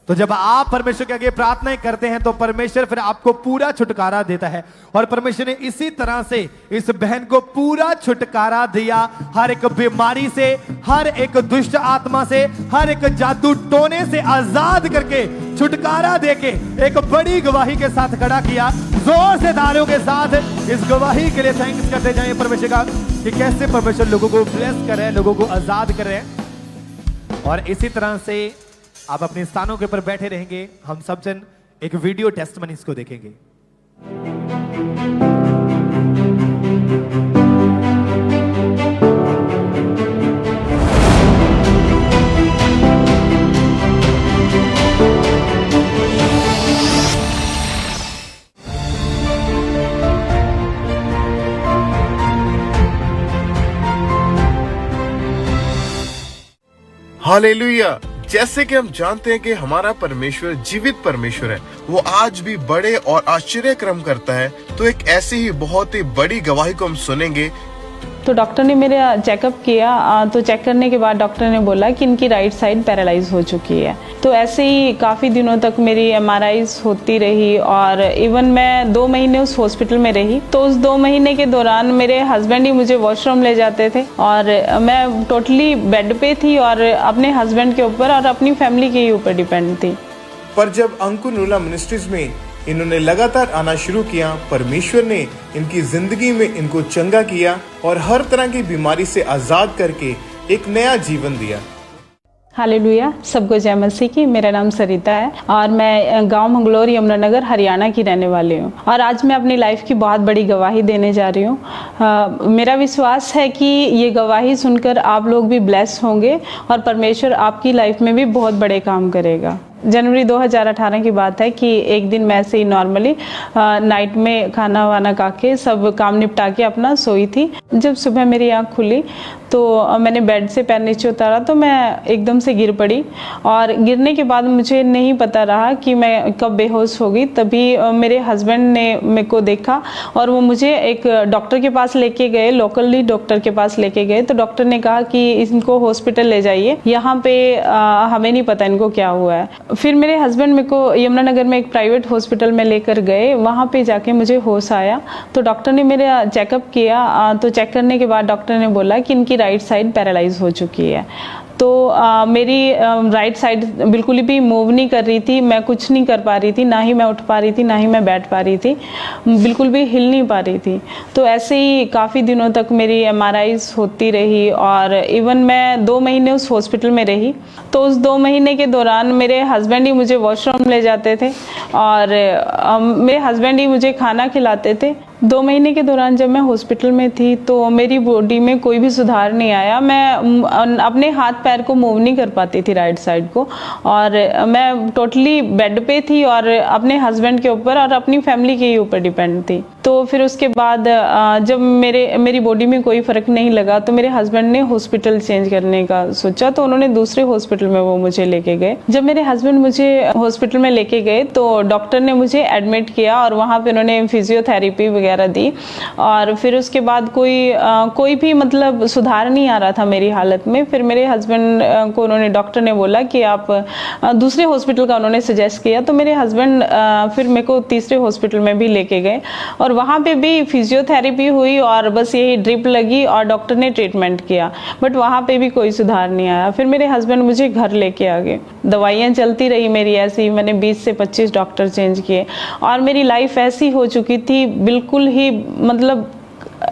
तो जब आप परमेश्वर के आगे प्रार्थनाएं करते हैं तो परमेश्वर फिर आपको पूरा छुटकारा देता है। और परमेश्वर ने इसी तरह से इस बहन को पूरा छुटकारा दिया, हर एक बीमारी से, हर एक दुष्ट आत्मा से, हर एक जादू टोने से आजाद करके, छुटकारा देके एक बड़ी गवाही के साथ खड़ा किया। जोर से तालियों के साथ इस गवाही के लिए थैंक्स करते जाएं परमेश्वर का कि कैसे परमेश्वर लोगों को ब्लेस कर रहे हैं, लोगों को आजाद कर रहे हैं। और इसी तरह से आप अपने स्थानों के ऊपर बैठे रहेंगे, हम सब जन एक वीडियो टेस्टमनीज को देखेंगे। हालेलुया। जैसे कि हम जानते हैं कि हमारा परमेश्वर जीवित परमेश्वर है, वो आज भी बड़े और आश्चर्य कर्म करता है। तो एक ऐसी ही बहुत ही बड़ी गवाही को हम सुनेंगे। तो डॉक्टर ने मेरा चेकअप किया, तो चेक करने के बाद डॉक्टर ने बोला कि इनकी राइट साइड पैरालाइज हो चुकी है। तो ऐसे ही काफ़ी दिनों तक मेरी MRIs होती रही और इवन मैं 2 महीने उस हॉस्पिटल में रही। तो उस 2 महीने के दौरान मेरे हस्बैंड ही मुझे वॉशरूम ले जाते थे और मैं टोटली बेड पे थी और अपने हस्बैंड के ऊपर और अपनी फैमिली के ऊपर डिपेंड थी। पर जब अंकुर नूला मिनिस्ट्रीज में इन्होंने लगातार आना शुरू किया, परमेश्वर ने इनकी जिंदगी में इनको चंगा किया और हर तरह की बीमारी से आजाद करके एक नया जीवन दिया। हालेलुया, सबको जय मसीह की। मेरा नाम सरिता है और मैं गांव मंगलोर यमुनानगर हरियाणा की रहने वाली हूं और आज मैं अपनी लाइफ की बहुत बड़ी गवाही देने जा रही हूं। मेरा विश्वास है कि ये गवाही सुनकर आप लोग भी ब्लेस होंगे और परमेश्वर आपकी लाइफ में भी बहुत बड़े काम करेगा। जनवरी 2018 की बात है कि एक दिन मैं ऐसे ही नॉर्मली नाइट में खाना वाना खा के सब काम निपटा के अपना सोई थी। जब सुबह मेरी आँख खुली तो मैंने बेड से पैर नीचे उतारा तो मैं एकदम से गिर पड़ी और गिरने के बाद मुझे नहीं पता रहा कि मैं कब बेहोश हो गई। तभी मेरे हस्बैंड ने मेरे को देखा और वो मुझे एक डॉक्टर के पास लेके गए, लोकली डॉक्टर के पास लेके गए। तो डॉक्टर ने कहा कि इनको हॉस्पिटल ले जाइए, यहाँ पे हमें नहीं पता इनको क्या हुआ है। फिर मेरे हस्बैंड मेरे को यमुनानगर में एक प्राइवेट हॉस्पिटल में लेकर गए, वहाँ पे जाके मुझे होश आया। तो डॉक्टर ने मेरा चेकअप किया, तो चेक करने के बाद डॉक्टर ने बोला कि इनकी राइट साइड पैरालाइज हो चुकी है। तो मेरी राइट साइड बिल्कुल भी मूव नहीं कर रही थी, मैं कुछ नहीं कर पा रही थी, ना ही मैं उठ पा रही थी, ना ही मैं बैठ पा रही थी, बिल्कुल भी हिल नहीं पा रही थी। तो ऐसे ही काफ़ी दिनों तक मेरी MRIs होती रही और इवन मैं 2 महीने उस हॉस्पिटल में रही। तो उस 2 महीने के दौरान मेरे हस्बैंड ही मुझे वॉशरूम ले जाते थे और मेरे हस्बैंड ही मुझे खाना खिलाते थे। 2 महीने के दौरान जब मैं हॉस्पिटल में थी तो मेरी बॉडी में कोई भी सुधार नहीं आया। मैं अपने हाथ पैर को मूव नहीं कर पाती थी राइट साइड को और मैं टोटली बेड पे थी और अपने हस्बैंड के ऊपर और अपनी फैमिली के ऊपर डिपेंड थी। तो फिर उसके बाद जब मेरी बॉडी में कोई फ़र्क नहीं लगा तो मेरे हस्बैंड ने हॉस्पिटल चेंज करने का सोचा, तो उन्होंने दूसरे हॉस्पिटल में वो मुझे लेके गए। जब मेरे हस्बैंड मुझे हॉस्पिटल में लेके गए तो डॉक्टर ने मुझे एडमिट किया और वहाँ पे उन्होंने फिजियोथेरेपी वगैरह दी और फिर उसके बाद कोई भी मतलब सुधार नहीं आ रहा था मेरी हालत में। फिर मेरे हस्बैंड को उन्होंने डॉक्टर ने बोला कि आप दूसरे हॉस्पिटल का उन्होंने सजेस्ट किया। तो मेरे हस्बैंड फिर मेरे को तीसरे हॉस्पिटल में भी लेके गए और वहाँ पे भी फिजियोथेरेपी हुई और बस यही ड्रिप लगी और डॉक्टर ने ट्रीटमेंट किया, बट वहाँ पे भी कोई सुधार नहीं आया। फिर मेरे हस्बैंड मुझे घर लेके आ गए, दवाइयाँ चलती रही मेरी ऐसी, मैंने 20 से 25 डॉक्टर चेंज किए और मेरी लाइफ ऐसी हो चुकी थी, बिल्कुल ही मतलब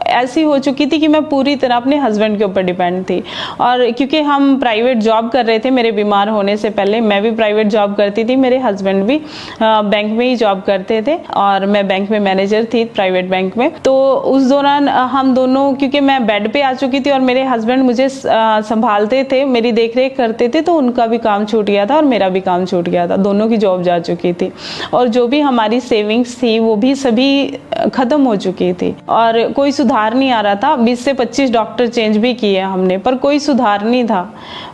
ऐसी हो चुकी थी कि मैं पूरी तरह अपने हस्बैंड के ऊपर डिपेंड थी। और क्योंकि हम प्राइवेट जॉब कर रहे थे, मेरे बीमार होने से पहले मैं भी प्राइवेट जॉब करती थी, मेरे हस्बैंड भी बैंक में ही जॉब करते थे और मैं बैंक में मैनेजर थी प्राइवेट बैंक में। तो उस दौरान हम दोनों, क्योंकि मैं बेड पे आ चुकी थी और मेरे हस्बैंड मुझे संभालते थे, मेरी देख रेख करते थे, तो उनका भी काम छूट गया था और मेरा भी काम छूट गया था, दोनों की जॉब जा चुकी थी और जो भी हमारी सेविंग्स थी वो भी सभी ख़त्म हो चुकी थी और कोई कोई सुधार नहीं आ रहा था। 20 से 25 डॉक्टर चेंज भी किए हमने, पर कोई सुधार नहीं था।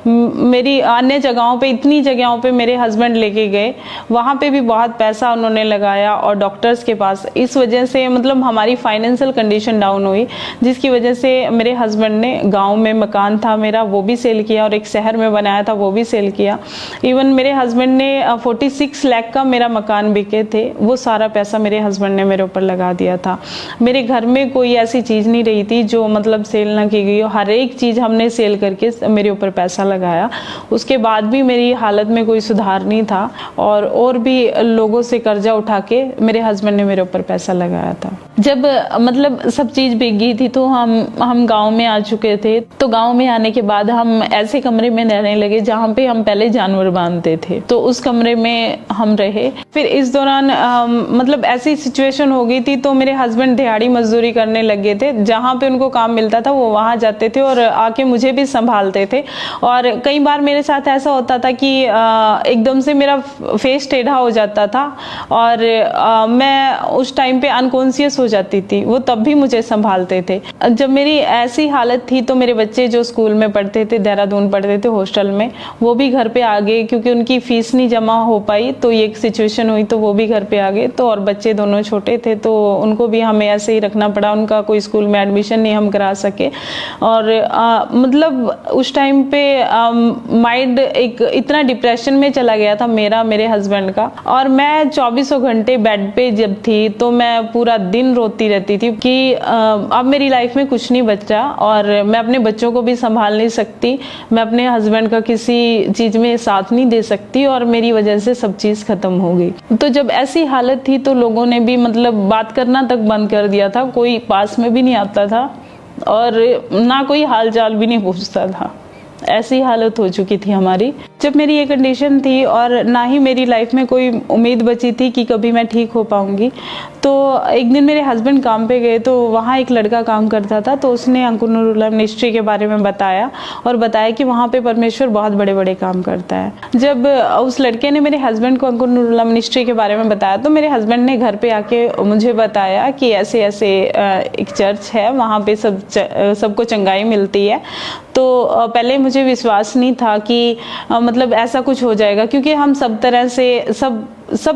मेरी अन्य जगहों पे, इतनी जगहों पे मेरे हस्बैंड लेके गए, वहाँ पे भी बहुत पैसा उन्होंने लगाया और डॉक्टर्स के पास। इस वजह से मतलब हमारी फाइनेंशियल कंडीशन डाउन हुई, जिसकी वजह से मेरे हस्बैंड ने गाँव में मकान था मेरा वो भी सेल किया और एक शहर में बनाया था वो भी सेल किया। इवन मेरे हस्बैंड ने 46 लाख का मेरा मकान बिके थे, वो सारा पैसा मेरे हस्बैंड ने मेरे ऊपर लगा दिया था। मेरे घर में कोई ऐसी चीज़ नहीं रही थी जो मतलब सेल ना की गई हो, हर एक चीज़ हमने सेल करके मेरे ऊपर पैसा लगाया। उसके बाद भी मेरी हालत में कोई सुधार नहीं था और भी लोगों से कर्जा उठा के मेरे हस्बैंड ने मेरे ऊपर पैसा लगाया था। जब मतलब सब चीज़ बिक गई थी तो हम गांव में आ चुके थे। तो गांव में आने के बाद हम ऐसे कमरे में रहने लगे जहाँ पे हम पहले जानवर बांधते थे, तो उस कमरे में हम रहे। फिर इस दौरान मतलब ऐसी सिचुएशन हो गई थी तो मेरे हस्बैंड दिहाड़ी मजदूरी करने लगे थे। जहाँ पे उनको काम मिलता था वो वहाँ जाते थे और आके मुझे भी संभालते थे। और कई बार मेरे साथ ऐसा होता था कि एकदम से मेरा फेस टेढ़ा हो जाता था और मैं उस टाइम पे अनकॉन्शियस हो जाती थी, वो तब भी मुझे संभालते थे। जब मेरी ऐसी हालत थी तो मेरे बच्चे जो स्कूल में पढ़ते थे, देहरादून पढ़ते थे हॉस्टल में, वो भी घर पे आ गए क्योंकि उनकी फीस नहीं जमा हो पाई। तो ये एक सिचुएशन हुई तो वो भी घर पे आ गए। तो और बच्चे दोनों छोटे थे तो उनको भी हमें ऐसे ही रखना पड़ा, उनका कोई स्कूल में एडमिशन नहीं हम करा सके। और मतलब उस टाइम पे माइंड एक इतना डिप्रेशन में चला गया था मेरे हस्बैंड का। और मैं 24 घंटे बेड पे जब थी तो मैं पूरा दिन रोती रहती थी कि अब मेरी लाइफ में कुछ नहीं बचा और मैं अपने बच्चों को भी संभाल नहीं सकती, मैं अपने हस्बैंड का किसी चीज में साथ नहीं दे सकती और मेरी वजह से सब चीज खत्म हो गई। तो जब ऐसी हालत थी तो लोगों ने भी मतलब बात करना तक बंद कर दिया था, कोई पास में भी नहीं आता था और ना कोई हाल चाल भी नहीं पूछता था। ऐसी हालत हो चुकी थी हमारी। जब मेरी ये कंडीशन थी और ना ही मेरी लाइफ में कोई उम्मीद बची थी कि कभी मैं ठीक हो पाऊंगी, तो एक दिन मेरे हस्बैंड काम पे गए तो वहाँ एक लड़का काम करता था। तो उसने अंकुर नूरुल्लाह मिनिस्ट्री के बारे में बताया और बताया कि वहाँ पे परमेश्वर बहुत बड़े बड़े काम करता है। जब उस लड़के ने मेरे हस्बैंड को अंकुर नूरुल्लाह मिनिस्ट्री के बारे में बताया तो मेरे हस्बैंड ने घर पे आके मुझे बताया कि ऐसे ऐसे एक चर्च है, वहाँ पे सबको चंगाई मिलती है। तो पहले मुझे विश्वास नहीं था कि मतलब ऐसा कुछ हो जाएगा, क्योंकि हम सब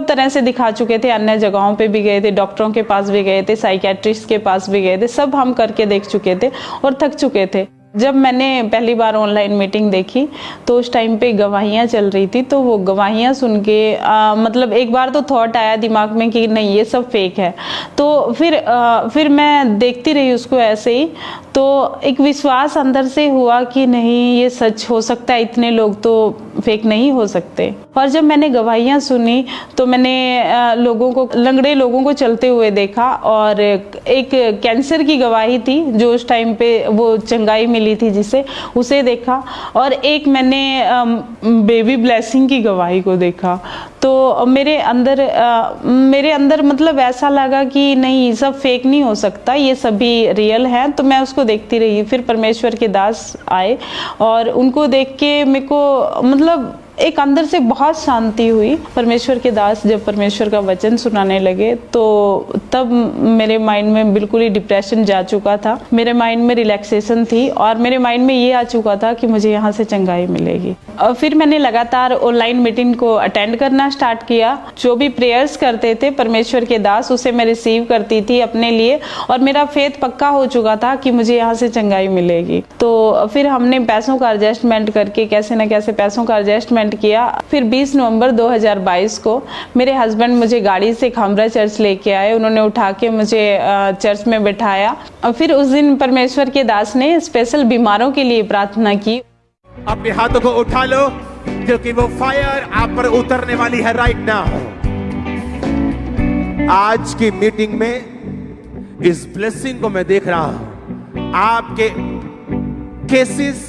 तरह से दिखा चुके थे, अन्य जगहों पे भी गए थे, डॉक्टरों के पास भी गए थे, साइकेट्रिस्ट के पास भी गए थे, सब हम करके देख चुके थे और थक चुके थे। जब मैंने पहली बार ऑनलाइन मीटिंग देखी तो उस टाइम पे गवाहियाँ चल रही थी, तो वो गवाहियाँ सुन के मतलब एक बार तो थॉट आया दिमाग में कि नहीं ये सब फेक है। तो फिर मैं देखती रही उसको ऐसे ही, तो एक विश्वास अंदर से हुआ कि नहीं ये सच हो सकता है, इतने लोग तो फेक नहीं हो सकते। और जब मैंने गवाहियाँ सुनी तो मैंने लंगड़े लोगों को चलते हुए देखा और एक कैंसर की गवाही थी जो उस टाइम पे वो चंगाई मिली थी जिसे, उसे देखा और एक मैंने बेबी ब्लेसिंग की गवाही को देखा। तो मेरे अंदर मतलब ऐसा लगा कि नहीं सब फेक नहीं हो सकता, ये सभी रियल है। तो मैं उसको देखती रही। फिर परमेश्वर के दास आए और उनको देख के मेरे को मतलब एक अंदर से बहुत शांति हुई। परमेश्वर के दास जब परमेश्वर का वचन सुनाने लगे तो तब मेरे माइंड में बिल्कुल ही डिप्रेशन जा चुका था, मेरे माइंड में रिलैक्सेशन थी और मेरे माइंड में ये आ चुका था कि मुझे यहाँ से चंगाई मिलेगी। और फिर मैंने लगातार ऑनलाइन मीटिंग को अटेंड करना स्टार्ट किया। जो भी प्रेयर्स करते थे परमेश्वर के दास, उसे मैं रिसीव करती थी अपने लिए और मेरा फेथ पक्का हो चुका था कि मुझे यहाँ से चंगाई मिलेगी। तो फिर हमने पैसों का एडजस्टमेंट करके कैसे न कैसे पैसों का एडजस्टमेंट किया। फिर 20 नवंबर 2022 को मेरे हस्बैंड मुझे गाड़ी से खामरा चर्च लेके आए, उन्होंने उठा के मुझे चर्च में बिठाया और फिर उस दिन परमेश्वर के दास ने स्पेशल बीमारों के लिए प्रार्थना की। अपने हाथों को उठा लो क्योंकि वो फायर आप पर उतरने वाली है राइट नाउ। आज की मीटिंग में इस ब्लेसिंग को मैं देख रहा हूं। आपके केसेस,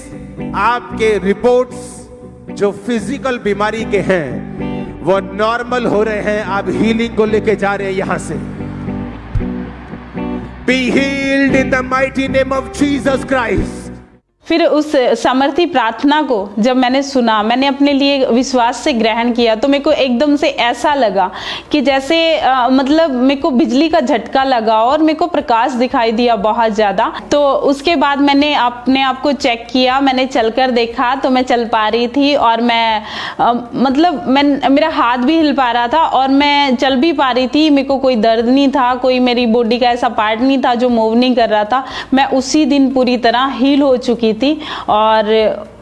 आपके रिपोर्ट्स जो फिजिकल बीमारी के हैं वो नॉर्मल हो रहे हैं। आप हीलिंग को लेके जा रहे हैं यहां से। Be healed in the mighty name of Jesus Christ. फिर उस सामर्थी प्रार्थना को जब मैंने सुना, मैंने अपने लिए विश्वास से ग्रहण किया, तो मेरे को एकदम से ऐसा लगा कि जैसे मतलब मेरे को बिजली का झटका लगा और मेरे को प्रकाश दिखाई दिया बहुत ज़्यादा। तो उसके बाद मैंने अपने आप को चेक किया, मैंने चलकर देखा तो मैं चल पा रही थी और मेरा हाथ भी हिल पा रहा था और मैं चल भी पा रही थी। मेरे को कोई दर्द नहीं था, कोई मेरी बॉडी का ऐसा पार्ट नहीं था जो मूव नहीं कर रहा था। मैं उसी दिन पूरी तरह हील हो चुकी थी और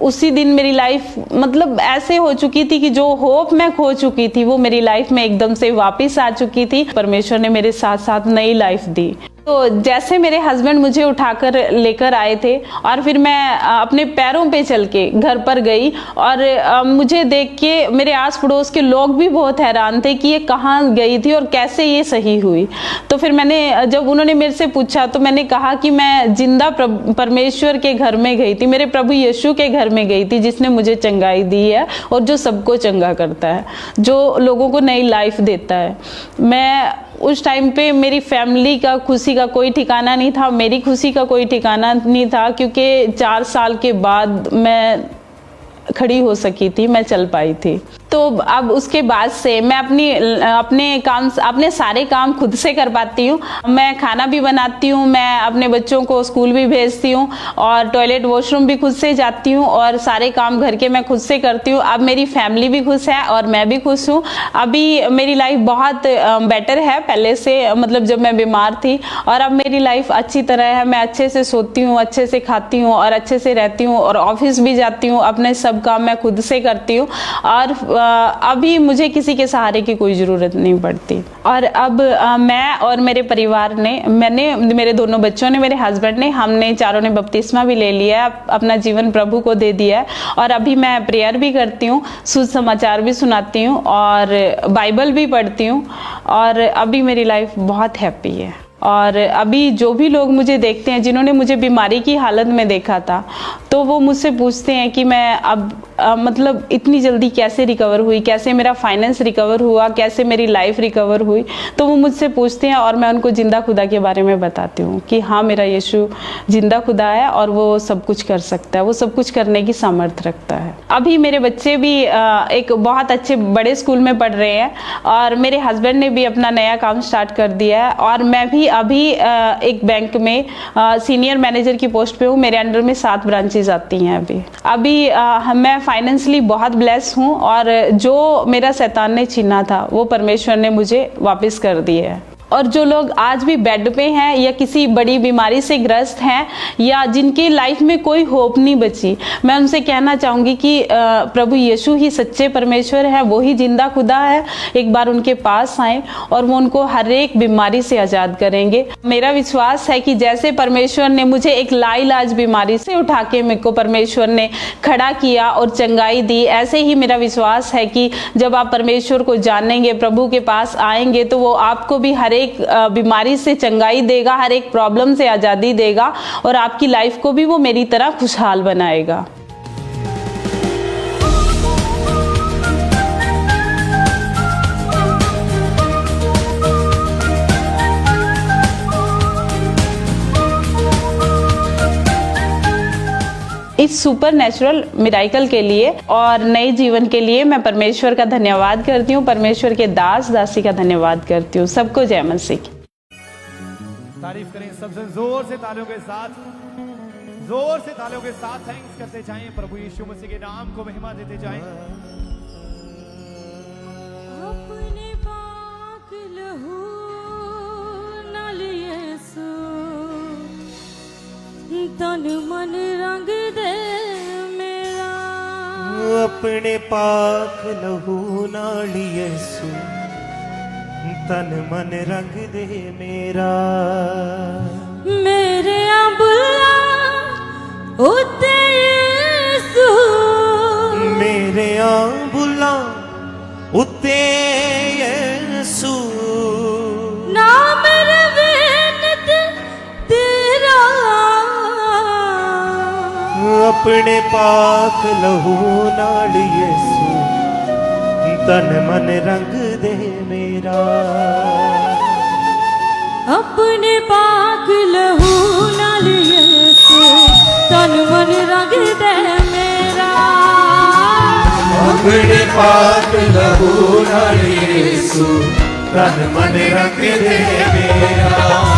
उसी दिन मेरी लाइफ मतलब ऐसे हो चुकी थी कि जो होप मैं खो चुकी थी वो मेरी लाइफ में एकदम से वापस आ चुकी थी। परमेश्वर ने मेरे साथ साथ नई लाइफ दी। तो जैसे मेरे हस्बैंड मुझे उठाकर लेकर आए थे और फिर मैं अपने पैरों पे चल के घर पर गई और मुझे देख के मेरे आस पड़ोस के लोग भी बहुत हैरान थे कि ये कहाँ गई थी और कैसे ये सही हुई। तो फिर जब उन्होंने मेरे से पूछा तो मैंने कहा कि मैं जिंदा परमेश्वर के घर में गई थी, मेरे प्रभु यीशु के घर में गई थी, जिसने मुझे चंगाई दी है और जो सबको चंगा करता है, जो लोगों को नई लाइफ देता है। मैं उस टाइम पे मेरी फैमिली का खुशी का कोई ठिकाना नहीं था, मेरी खुशी का कोई ठिकाना नहीं था, क्योंकि 4 साल के बाद मैं खड़ी हो सकी थी, मैं चल पाई थी। तो अब उसके बाद से मैं अपने सारे काम खुद से कर पाती हूँ। मैं खाना भी बनाती हूँ, मैं अपने बच्चों को स्कूल भी भेजती हूँ और टॉयलेट वॉशरूम भी खुद से जाती हूँ और सारे काम घर के मैं खुद से करती हूँ। अब मेरी फैमिली भी खुश है और मैं भी खुश हूँ। अभी मेरी लाइफ बहुत बेटर है पहले से, मतलब जब मैं बीमार थी, और अब मेरी लाइफ अच्छी तरह है। मैं अच्छे से सोती हूँ, अच्छे से खाती हूँ और अच्छे से रहती हूँ और ऑफिस भी जाती हूँ। अपने सब काम मैं खुद से करती हूँ और अभी मुझे किसी के सहारे की कोई ज़रूरत नहीं पड़ती। और अब मैं और मेरे परिवार ने, मेरे दोनों बच्चों ने, मेरे हस्बैंड ने, हमने चारों ने बपतिस्मा भी ले लिया है, अपना जीवन प्रभु को दे दिया है। और अभी मैं प्रेयर भी करती हूँ, सुसमाचार भी सुनाती हूँ और बाइबल भी पढ़ती हूँ और अभी मेरी लाइफ बहुत हैप्पी है। और अभी जो भी लोग मुझे देखते हैं, जिन्होंने मुझे बीमारी की हालत में देखा था, तो वो मुझसे पूछते हैं कि मैं अब मतलब इतनी जल्दी कैसे रिकवर हुई, कैसे मेरा फाइनेंस रिकवर हुआ, कैसे मेरी लाइफ रिकवर हुई। तो वो मुझसे पूछते हैं और मैं उनको जिंदा खुदा के बारे में बताती हूँ कि हाँ, मेरा यीशु जिंदा खुदा है और वो सब कुछ कर सकता है, वो सब कुछ करने की सामर्थ्य रखता है। अभी मेरे बच्चे भी एक बहुत अच्छे बड़े स्कूल में पढ़ रहे हैं और मेरे हस्बैंड ने भी अपना नया काम स्टार्ट कर दिया है और मैं भी अभी एक बैंक में सीनियर मैनेजर की पोस्ट पे हूँ। मेरे अंडर में 7 ब्रांचेज आती हैं। अभी मैं फाइनेंशियली बहुत ब्लेस हूँ और जो मेरा शैतान ने छीना था वो परमेश्वर ने मुझे वापस कर दिया है। और जो लोग आज भी बेड पे हैं या किसी बड़ी बीमारी से ग्रस्त हैं या जिनकी लाइफ में कोई होप नहीं बची, मैं उनसे कहना चाहूँगी कि प्रभु यीशु ही सच्चे परमेश्वर है, वो ही जिंदा खुदा है। एक बार उनके पास आए और वो उनको हर एक बीमारी से आज़ाद करेंगे। मेरा विश्वास है कि जैसे परमेश्वर ने मुझे एक लाइलाज बीमारी से उठा के मेरे को परमेश्वर ने खड़ा किया और चंगाई दी, ऐसे ही मेरा विश्वास है कि जब आप परमेश्वर को जानेंगे, प्रभु के पास आएंगे, तो वो आपको भी हर एक बीमारी से चंगाई देगा, हर एक प्रॉब्लम से आज़ादी देगा और आपकी लाइफ को भी वो मेरी तरह खुशहाल बनाएगा। इस सुपर नेचुरल मिराइकल के लिए और नए जीवन के लिए मैं परमेश्वर का धन्यवाद करती हूँ, परमेश्वर के दास दासी का धन्यवाद करती हूँ। सबको जय मसीह की। तारीफ करें सबसे जोर से तालियों के साथ, जोर से तालियों के साथ थैंक्स करते जाएं, प्रभु यीशु मसीह के नाम को महिमा देते जाएं। अपने पाक लहू नाल यीशु तन मन रंग दे मेरा, अपने पाक लहू नाल यीशु तन मन रंग दे मेरा। मेरे बुला उते यीशु, मेरे बुला उते यीशु, ना मेरे बेनत तेरा, अपने पाक लहू नाल यीशु तन मन रंग दे मेरा। अपने पाक लहू नाल यीशु तन मन मांग दे मेरा अपने पाक लहू नाल यीशु तन मन रंग दे मेरा